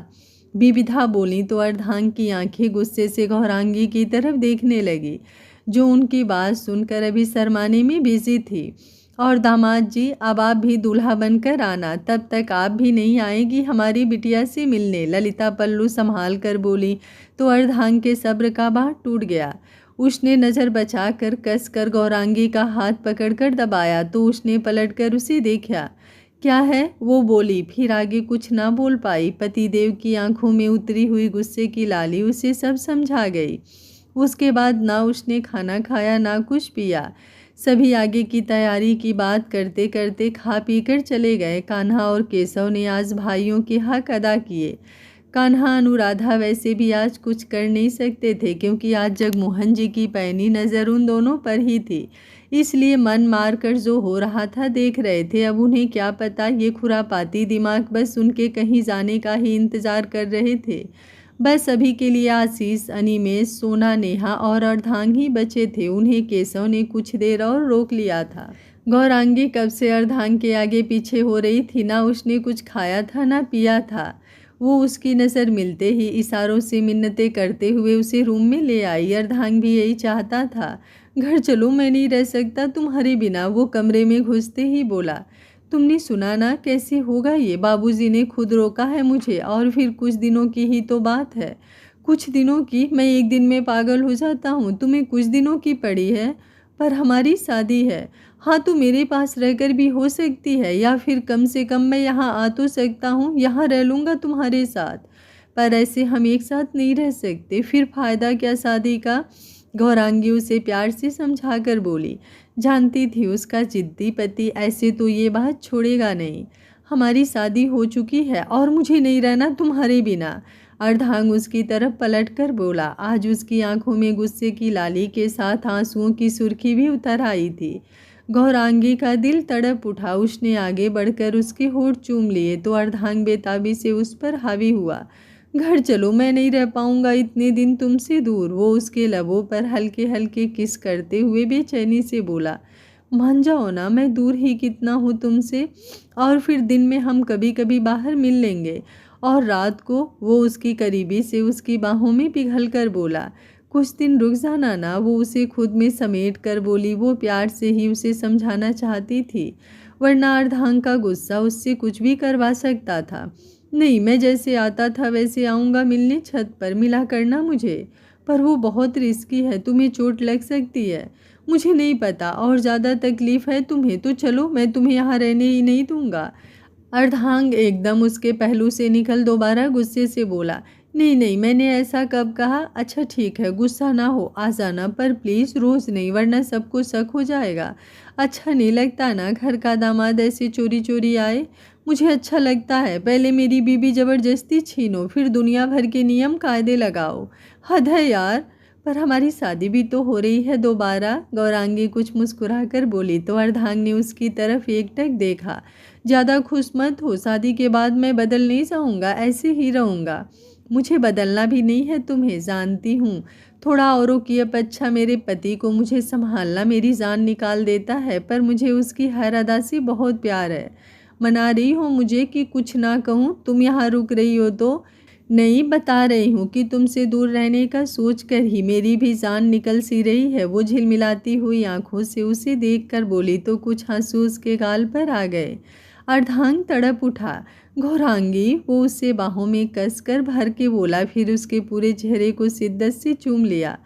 Speaker 1: विविधा बोली। तो अर्धांग की आंखें गुस्से से गौरांगी की तरफ देखने लगी, जो उनकी बात सुनकर अभी शर्माने में बिजी थी। और दामाद जी अब आप भी दूल्हा बनकर आना, तब तक आप भी नहीं आएगी हमारी बिटिया से मिलने, ललिता पल्लू संभाल कर बोली। तो अर्धांग के सब्र का बाँध टूट गया। उसने नज़र बचाकर कसकर गौरांगी का हाथ पकड़कर दबाया तो उसने पलटकर उसे देखा। क्या है? वो बोली, फिर आगे कुछ ना बोल पाई। पतिदेव की आंखों में उतरी हुई गुस्से की लाली उसे सब समझा गई। उसके बाद ना उसने खाना खाया ना कुछ पिया। सभी आगे की तैयारी की बात करते करते खा पी कर चले गए। कान्हा और केशव ने आज भाइयों के हक अदा किए। कान्हा अनुराधा वैसे भी आज कुछ कर नहीं सकते थे क्योंकि आज जगमोहन जी की पैनी नज़र उन दोनों पर ही थी, इसलिए मन मार कर जो हो रहा था देख रहे थे। अब उन्हें क्या पता, ये खुरापाती दिमाग बस उनके कहीं जाने का ही इंतज़ार कर रहे थे। बस अभी के लिए आशीष, अनिमेष, सोना, नेहा और अर्धांग ही बचे थे। उन्हें केशव ने कुछ देर और रोक लिया था। गौरांगी कब से अर्धांग के आगे पीछे हो रही थी। ना उसने कुछ खाया था ना पिया था। वो उसकी नज़र मिलते ही इशारों से मिन्नतें करते हुए उसे रूम में ले आई। अर्धांग भी यही चाहता था। घर चलो, मैं नहीं रह सकता तुम्हारे बिना। वो कमरे में घुसते ही बोला, तुमने सुना ना, कैसे होगा ये? बाबूजी ने खुद रोका है मुझे। और फिर कुछ दिनों की ही तो बात है। कुछ दिनों की? मैं एक दिन में पागल हो जाता हूँ। तुम्हें कुछ दिनों की पड़ी है? पर हमारी शादी है। हाँ, तो मेरे पास रहकर भी हो सकती है, या फिर कम से कम मैं यहाँ आ तो सकता हूँ। यहाँ रह लूँगा तुम्हारे साथ। पर ऐसे हम एक साथ नहीं रह सकते। फिर फ़ायदा क्या शादी का? गौरांगी उसे प्यार से समझा कर बोली। जानती थी उसका जिद्दी पति ऐसे तो ये बात छोड़ेगा नहीं। हमारी शादी हो चुकी है और मुझे नहीं रहना तुम्हारे बिना। अर्धांग उसकी तरफ पलट कर बोला। आज उसकी आंखों में गुस्से की लाली के साथ आंसुओं की सुर्खी भी उतर आई थी। गौरांगी का दिल तड़प उठा। उसने आगे बढ़कर उसके होठ चूम लिए तो अर्धांग बेताबी से उस पर हावी हुआ। घर चलो, मैं नहीं रह पाऊंगा इतने दिन तुमसे दूर। वो उसके लबों पर हल्के हल्के किस करते हुए बेचैनी से बोला, मान जाओ ना, मैं दूर ही कितना हूँ तुमसे। और फिर दिन में हम कभी कभी बाहर मिल लेंगे, और रात को। वो उसकी करीबी से उसकी बाहों में पिघल कर बोला, कुछ दिन रुक जाना ना। वो उसे खुद में समेट कर बोली। वो प्यार से ही उसे समझाना चाहती थी, वरना अर्धांग का गुस्सा उससे कुछ भी करवा सकता था। नहीं, मैं जैसे आता था वैसे आऊँगा मिलने, छत पर मिला करना मुझे। पर वो बहुत रिस्की है, तुम्हें चोट लग सकती है। मुझे नहीं पता, और ज़्यादा तकलीफ़ है तुम्हें तो चलो, मैं तुम्हें यहाँ रहने ही नहीं दूँगा। अर्धांग एकदम उसके पहलू से निकल दोबारा गुस्से से बोला, नहीं नहीं, मैंने ऐसा कब कहा? अच्छा ठीक है, गुस्सा ना हो, आ जाना, पर प्लीज़ रोज़ नहीं, वरना सबको शक हो जाएगा। अच्छा नहीं लगता ना घर का दामाद ऐसे चोरी चोरी आए? मुझे अच्छा लगता है। पहले मेरी बीबी ज़बरदस्ती छीनो, फिर दुनिया भर के नियम कायदे लगाओ। हद है यार। पर हमारी शादी भी तो हो रही है दोबारा। गौरांगी कुछ मुस्कुरा कर बोली तो अर्धांग ने उसकी तरफ एकटक देखा। ज़्यादा खुश मत हो, शादी के बाद मैं बदल नहीं जाऊँगा, ऐसे ही रहूँगा। मुझे बदलना भी नहीं है तुम्हें, जानती हूँ। थोड़ा औरों की अपेक्षा मेरे पति को मुझे संभालना मेरी जान निकाल देता है, पर मुझे उसकी हर अदा से बहुत प्यार है। मना रही हो मुझे कि कुछ ना कहूँ? तुम यहाँ रुक रही हो तो? नहीं, बता रही हूँ कि तुमसे दूर रहने का सोच कर ही मेरी भी जान निकल सी रही है। वो झिलमिलाती हुई आंखों से उसे देखकर बोली तो कुछ आंसू उसके गाल पर आ गए। अर्धांग तड़प उठा। गौरांगी, वो उससे बाहों में कसकर भर के बोला, फिर उसके पूरे चेहरे को शिद्दत से चूम लिया।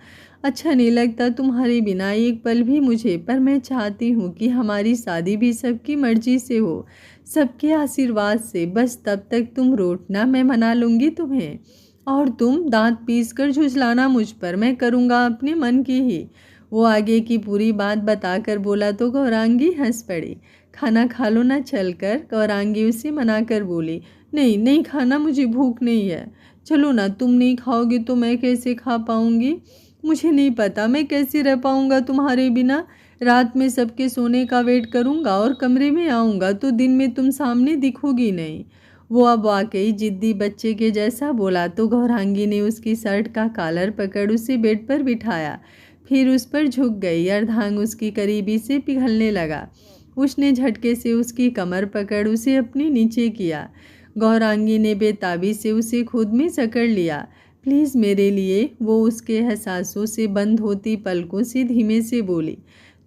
Speaker 1: अच्छा नहीं लगता तुम्हारे बिना एक पल भी मुझे, पर मैं चाहती हूँ कि हमारी शादी भी सबकी मर्जी से हो, सबके आशीर्वाद से। बस तब तक तुम रूठना, मैं मना लूँगी तुम्हें। और तुम दांत पीस कर झुझलाना मुझ पर, मैं करूँगा अपने मन की ही। वो आगे की पूरी बात बताकर बोला तो गौरांगी हंस पड़ी। खाना खा लो ना चलकर। गौरांगी उसे मना कर बोली, नहीं नहीं खाना, मुझे भूख नहीं है। चलो ना, तुम नहीं खाओगे तो मैं कैसे खा पाऊँगी? मुझे नहीं पता मैं कैसे रह पाऊँगा तुम्हारे बिना। रात में सबके सोने का वेट करूँगा और कमरे में आऊँगा तो दिन में तुम सामने दिखोगी नहीं। वो अब वाकई जिद्दी बच्चे के जैसा बोला तो गौरांगी ने उसकी शर्ट का कॉलर पकड़ उसे बेड पर बिठाया, फिर उस पर झुक गई। अर्धांग उसकी करीबी से पिघलने लगा। उसने झटके से उसकी कमर पकड़ उसे अपने नीचे किया। गौरांगी ने बेताबी से उसे खुद में जकड़ लिया। प्लीज़ मेरे लिए, वो उसके एहसासों से बंद होती पलकों से धीमे से बोली।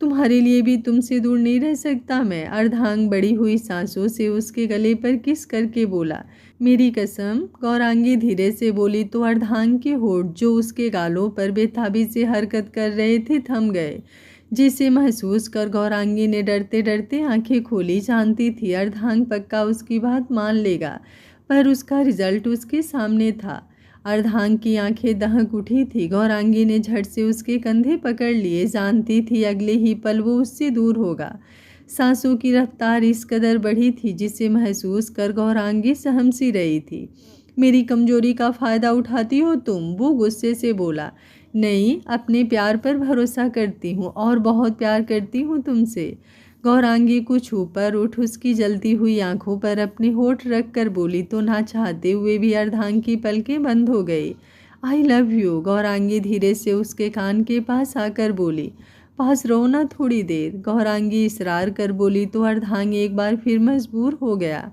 Speaker 1: तुम्हारे लिए भी तुमसे दूर नहीं रह सकता मैं। अर्धांग बढ़ी हुई सांसों से उसके गले पर किस करके बोला। मेरी कसम, गौरांगी धीरे से बोली तो अर्धांग के होठ जो उसके गालों पर बेताबी से हरकत कर रहे थे थम गए, जिसे महसूस कर गौरांगी ने डरते डरते आंखें खोली। जानती थी अर्धांग पक्का उसकी बात मान लेगा, पर उसका रिजल्ट उसके सामने था। अर्धांग की आंखें दहक उठी थी। गौरांगी ने झट से उसके कंधे पकड़ लिए। जानती थी अगले ही पल वो उससे दूर होगा। सांसों की रफ्तार इस कदर बढ़ी थी जिसे महसूस कर गौरांगी सहम सी रही थी। मेरी कमजोरी का फ़ायदा उठाती हो तुम, वो गुस्से से बोला। नहीं, अपने प्यार पर भरोसा करती हूँ और बहुत प्यार करती हूँ तुमसे। गौरांगी कुछ ऊपर उठ उसकी जलती हुई आंखों पर अपने होठ रख कर बोली तो ना चाहते हुए भी अर्धांग की पलकें बंद हो गई। आई लव यू, गौरांगी धीरे से उसके कान के पास आकर बोली। पास रहो ना थोड़ी देर, गौरांगी इसरार कर बोली तो अर्धांग एक बार फिर मजबूर हो गया।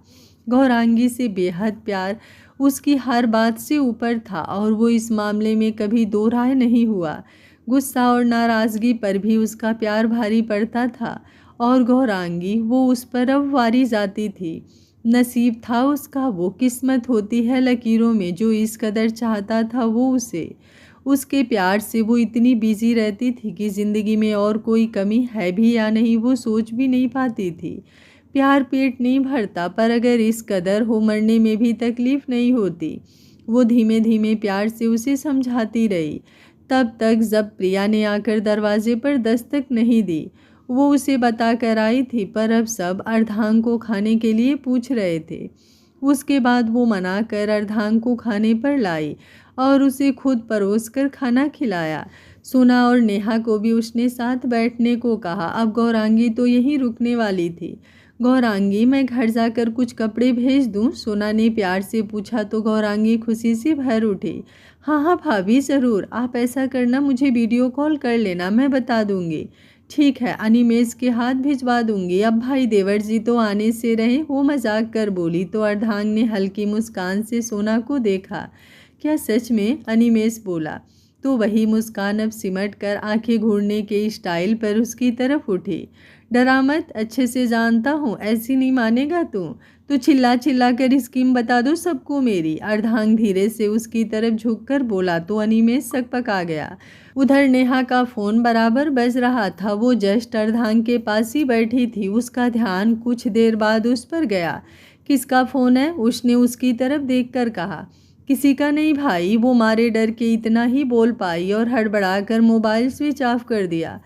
Speaker 1: गौरांगी से बेहद प्यार उसकी हर बात से ऊपर था और वो इस मामले में कभी दो राय नहीं हुआ। गुस्सा और नाराज़गी पर भी उसका प्यार भारी पड़ता था और गौरांगी वो उस पर अब वारी जाती थी। नसीब था उसका, वो किस्मत होती है लकीरों में, जो इस कदर चाहता था वो उसे। उसके प्यार से वो इतनी बिजी रहती थी कि ज़िंदगी में और कोई कमी है भी या नहीं वो सोच भी नहीं पाती थी। प्यार पेट नहीं भरता, पर अगर इस कदर हो मरने में भी तकलीफ़ नहीं होती। वो धीमे धीमे प्यार से उसे समझाती रही, तब तक जब प्रिया ने आकर दरवाजे पर दस्तक नहीं दी। वो उसे बता कर आई थी, पर अब सब अर्धांग को खाने के लिए पूछ रहे थे। उसके बाद वो मना कर अर्धांग को खाने पर लाई और उसे खुद परोस कर खाना खिलाया। सोना और नेहा को भी उसने साथ बैठने को कहा। अब गौरांगी तो यहीं रुकने वाली थी। गौरांगी, मैं घर जाकर कुछ कपड़े भेज दूं? सोना ने प्यार से पूछा तो गौरांगी खुशी से भर उठी। हाँ हाँ भाभी, ज़रूर, आप ऐसा करना, मुझे वीडियो कॉल कर लेना, मैं बता दूंगी। ठीक है, अनिमेष के हाथ भिजवा दूंगी। अब भाई देवर जी तो आने से रहे, वो मजाक कर बोली तो अर्धांग ने हल्की मुस्कान से सोना को देखा। क्या सच में? अनिमेष बोला तो वही मुस्कान अब सिमट कर आंखें घूरने के स्टाइल पर उसकी तरफ उठी। डरा मत, अच्छे से जानता हूँ, ऐसी नहीं मानेगा तू। तो चिल्ला चिल्ला कर स्कीम बता दो सबको मेरी। अर्धांग धीरे से उसकी तरफ झुककर बोला तो अनिमेष सकपका गया। उधर नेहा का फ़ोन बराबर बज रहा था। वो जस्ट अर्धांग के पास ही बैठी थी। उसका ध्यान कुछ देर बाद उस पर गया। किसका फ़ोन है? उसने उसकी तरफ देखकर कहा। किसी का नहीं भाई, वो मारे डर के इतना ही बोल पाई और हड़बड़ाकर मोबाइल स्विच ऑफ कर दिया।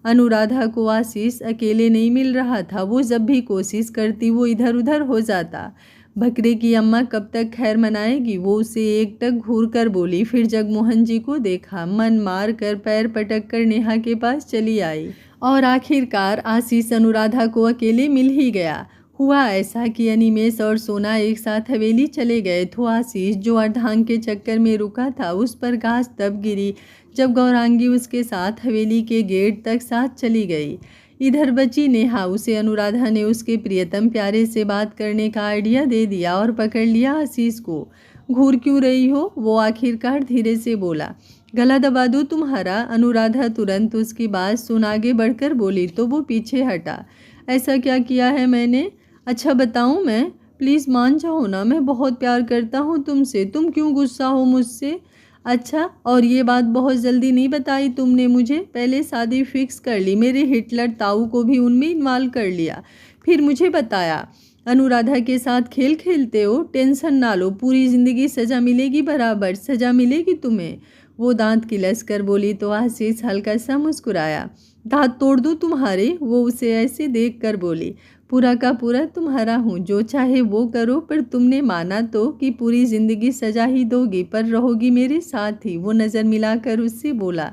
Speaker 1: अनुराधा को आशीष अकेले नहीं मिल रहा था। वो जब भी कोशिश करती वो इधर उधर हो जाता। बकरे की अम्मा कब तक खैर मनाएगी? वो उसे एकटक घूर कर बोली। फिर जगमोहन जी को देखा। मन मार कर पैर पटक कर नेहा के पास चली आई और आखिरकार आशीष अनुराधा को अकेले मिल ही गया। हुआ ऐसा कि अनिमेष और सोना एक साथ हवेली चले गए तो आशीष, जो अर्धांग के चक्कर में रुका था, उस पर घास तब गिरी जब गौरांगी उसके साथ हवेली के गेट तक साथ चली गई। इधर बची नेहा। उसे अनुराधा ने उसके प्रियतम प्यारे से बात करने का आइडिया दे दिया और पकड़ लिया आशीष को। घूर क्यों रही हो? वो आखिरकार धीरे से बोला। गला दबा दूं तुम्हारा? अनुराधा तुरंत उसकी बात सुन आगे बढ़कर बोली तो वो पीछे हटा। ऐसा क्या किया है मैंने? अच्छा बताऊं मैं? प्लीज़ मान जाओ ना, मैं बहुत प्यार करता हूं तुमसे, तुम क्यों गुस्सा हो मुझसे? अच्छा, और ये बात बहुत जल्दी नहीं बताई तुमने मुझे? पहले शादी फिक्स कर ली, मेरे हिटलर ताऊ को भी उनमें इन्वॉल्व कर लिया, फिर मुझे बताया। अनुराधा के साथ खेल खेलते हो? टेंशन ना लो, पूरी ज़िंदगी सज़ा मिलेगी, बराबर सज़ा मिलेगी तुम्हें। वो दांत किलस कर बोली तो आशीष हल्का सा मुस्कुराया। दांत तोड़ दूँ तुम्हारे? वो उसे ऐसे देख कर बोली। पूरा का पूरा तुम्हारा हूँ, जो चाहे वो करो, पर तुमने माना तो कि पूरी ज़िंदगी सजा ही दोगी, पर रहोगी मेरे साथ ही। वो नज़र मिलाकर उससे बोला।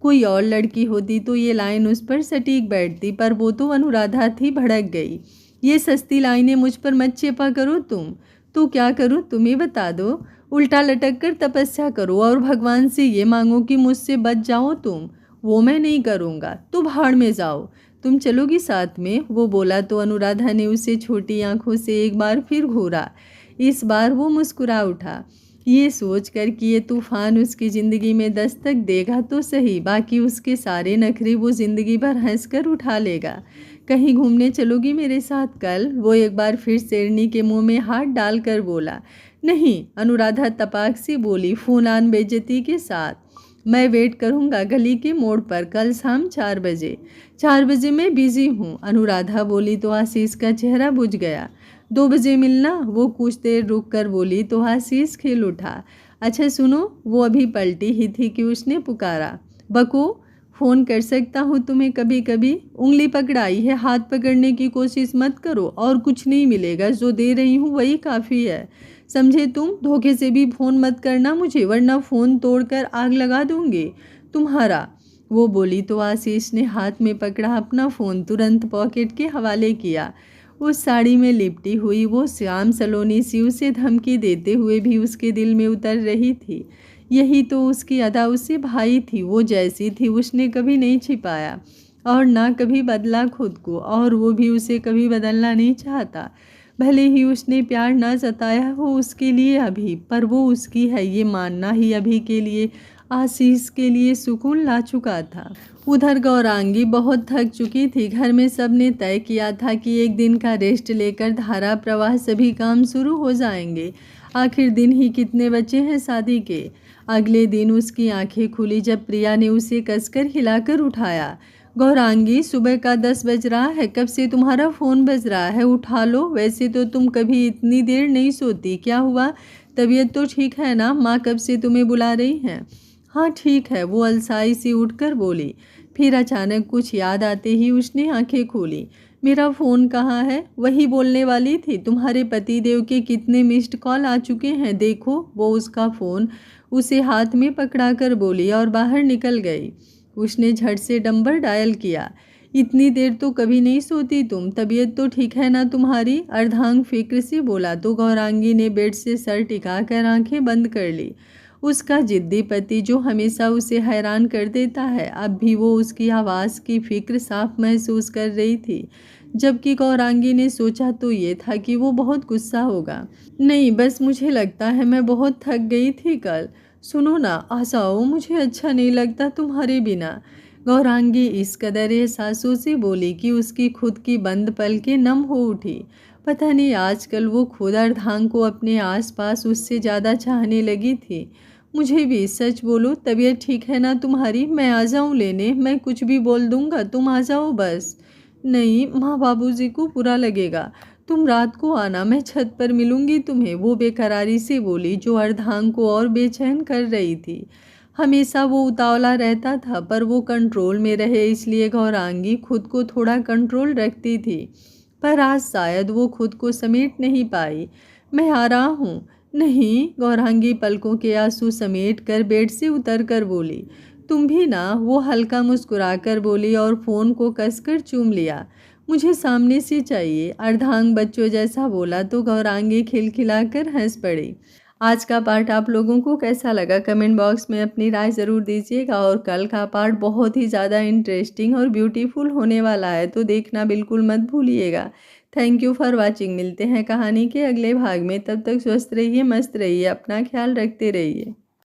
Speaker 1: कोई और लड़की होती तो ये लाइन उस पर सटीक बैठती, पर वो तो अनुराधा थी। भड़क गई। ये सस्ती लाइनें मुझ पर मत चेपा करो तुम। तो क्या करूँ तुम्हें बता दो? उल्टा लटक कर तपस्या करो और भगवान से ये मांगो कि मुझसे बच जाओ तुम। वो मैं नहीं करूँगा, तो भाड़ में जाओ। तुम चलोगी साथ में? वो बोला तो अनुराधा ने उसे छोटी आंखों से एक बार फिर घूरा। इस बार वो मुस्कुरा उठा। ये सोचकर कि ये तूफान उसकी ज़िंदगी में दस्तक देगा तो सही, बाकी उसके सारे नखरे वो ज़िंदगी भर हंसकर उठा लेगा। कहीं घूमने चलोगी मेरे साथ कल? वो एक बार फिर शेरनी के मुंह में हाथ डालकर बोला। नहीं, अनुराधा तपाक से बोली, फूलान बेइज्जती के साथ। मैं वेट करूंगा गली के मोड़ पर कल शाम 4 बजे। 4 बजे मैं बिजी हूँ, अनुराधा बोली तो आशीष का चेहरा बुझ गया। 2 बजे मिलना, वो कुछ देर रुक कर बोली तो आशीष खिल उठा। अच्छा सुनो, वो अभी पलटी ही थी कि उसने पुकारा। बको, फ़ोन कर सकता हूँ तुम्हें कभी कभी? उंगली पकड़ाई है, हाथ पकड़ने की कोशिश मत करो, और कुछ नहीं मिलेगा, जो दे रही हूँ वही काफ़ी है। समझे तुम? धोखे से भी फ़ोन मत करना मुझे, वरना फ़ोन तोड़कर आग लगा दूंगी तुम्हारा। वो बोली तो आशीष ने हाथ में पकड़ा अपना फ़ोन तुरंत पॉकेट के हवाले किया। उस साड़ी में लिपटी हुई वो श्याम सलोनी सी उसे धमकी देते हुए भी उसके दिल में उतर रही थी। यही तो उसकी अदा उससे भाई थी, वो जैसी थी उसने कभी नहीं छिपाया और ना कभी बदला खुद को, और वो भी उसे कभी बदलना नहीं चाहता। भले ही उसने प्यार ना जताया हो उसके लिए अभी, पर वो उसकी है ये मानना ही अभी के लिए आशीष के लिए सुकून ला चुका था। उधर गौरांगी बहुत थक चुकी थी। घर में सबने तय किया था कि एक दिन का रेस्ट लेकर धारा प्रवाह सभी काम शुरू हो जाएंगे। आखिर दिन ही कितने बचे हैं शादी के। अगले दिन उसकी आंखें खुली जब प्रिया ने उसे कसकर हिलाकर उठाया। गौरांगी, सुबह का 10 बज रहा है, कब से तुम्हारा फ़ोन बज रहा है, उठा लो। वैसे तो तुम कभी इतनी देर नहीं सोती, क्या हुआ? तबीयत तो ठीक है ना? माँ कब से तुम्हें बुला रही हैं? हाँ ठीक है, वो अलसाई सी उठकर बोली। फिर अचानक कुछ याद आते ही उसने आंखें खोली। मेरा फ़ोन कहाँ है? वही बोलने वाली थी, तुम्हारे पतिदेव के कितने मिस्ड कॉल आ चुके हैं देखो। वो उसका फ़ोन उसे हाथ में पकड़ाकर बोली और बाहर निकल गई। उसने झट से नंबर डायल किया। इतनी देर तो कभी नहीं सोती तुम, तबीयत तो ठीक है ना तुम्हारी? अर्धांग फिक्र से बोला तो गौरांगी ने बेड से सर टिकाकर आंखें बंद कर ली। उसका जिद्दी पति जो हमेशा उसे हैरान कर देता है, अब भी वो उसकी आवाज़ की फिक्र साफ महसूस कर रही थी। जबकि गौरांगी ने सोचा तो ये था कि वो बहुत गुस्सा होगा। नहीं, बस मुझे लगता है मैं बहुत थक गई थी कल। सुनो ना, आ जाओ, मुझे अच्छा नहीं लगता तुम्हारे बिना। गौरांगी इस कदर एहसासों से बोली कि उसकी खुद की बंद पलकें नम हो उठी। पता नहीं आजकल वो खुद अर्धांग को अपने आसपास उससे ज़्यादा चाहने लगी थी। मुझे भी सच बोलो, तबीयत ठीक है ना तुम्हारी? मैं आ जाऊँ लेने? मैं कुछ भी बोल दूँगा, तुम आ जाओ बस। नहीं, माँ बाबूजी को बुरा लगेगा। तुम रात को आना, मैं छत पर मिलूंगी तुम्हें, वो बेकरारी से बोली जो अर्धांग को और बेचैन कर रही थी। हमेशा वो उतावला रहता था, पर वो कंट्रोल में रहे इसलिए गौरांगी खुद को थोड़ा कंट्रोल रखती थी। पर आज शायद वो खुद को समेट नहीं पाई। मैं आ रहा हूँ। नहीं, गौरांगी पलकों के आंसू समेट कर बेड से उतर कर बोली। तुम भी ना, वो हल्का मुस्कुराकर बोली और फ़ोन को कसकर चूम लिया। मुझे सामने से चाहिए, अर्धांग बच्चों जैसा बोला तो गौरांगी खिलखिलाकर हंस पड़ी। आज का पार्ट आप लोगों को कैसा लगा कमेंट बॉक्स में अपनी राय ज़रूर दीजिएगा, और कल का पार्ट बहुत ही ज़्यादा इंटरेस्टिंग और ब्यूटीफुल होने वाला है, तो देखना बिल्कुल मत भूलिएगा। Thank you for watching. मिलते हैं कहानी के अगले भाग में, तब तक स्वस्थ रहिए, मस्त रहिए, अपना ख्याल रखते रहिए।